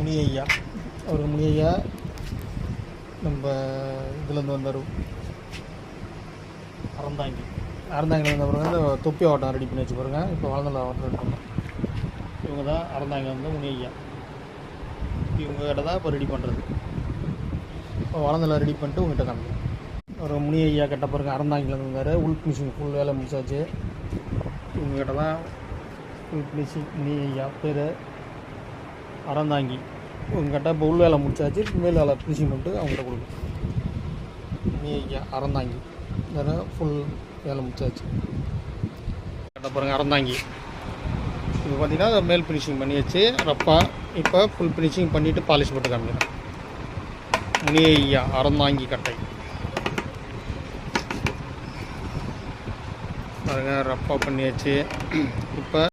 முனி ஐயா. அவருக்கு முனி ஐயா நம்ம இதுலேருந்து வந்தார், அறந்தாங்கிலேருந்து பாருங்க. இந்த தொப்பி ஆவட்டம் ரெடி பண்ணி வச்சு பாருங்க. இப்போ வளர்ந்தல ஆவட்டம் ரெடி பண்ணோம். இவங்க தான் அறந்தாங்க வந்து முனி ஐயா. இவங்க கிட்ட தான் இப்போ ரெடி பண்ணுறது. இப்போ வளர்ந்தல ரெடி பண்ணிட்டு உங்கள்கிட்ட காமிக்கிறேன். ஒரு முனி ஐயா கிட்ட பாருங்க, அறந்தாங்கிலேருந்து வந்தார். உள் ஃபினிஷிங் ஃபுல் வேலை முடிச்சாச்சு. இவங்ககிட்ட தான் ஃபுல் ஃபினிஷிங். முனி ஐயா பேர் அறந்தாங்கி. உங்கள்கிட்ட இப்போ உள் வேலை முடிச்சாச்சு, மேல் வேலை ஃபினிஷிங் பண்ணிட்டு அவங்ககிட்ட கொடுக்கும். முனி ஐயா அறந்தாங்கி வேறு ஃபுல் வேலை முடிச்சாச்சு. கிட்ட பாருங்கள் அறந்தாங்கி. இப்போ பார்த்தீங்கன்னா மேல் ஃபினிஷிங் பண்ணியாச்சு ரப்பா. இப்போ ஃபுல் ஃபினிஷிங் பண்ணிவிட்டு பாலிஷ் போட்டு காமிக்கிறேன். முனி ஐயா அறந்தாங்கி கட்டை பாருங்கள், ரப்பா பண்ணியாச்சு. இப்போ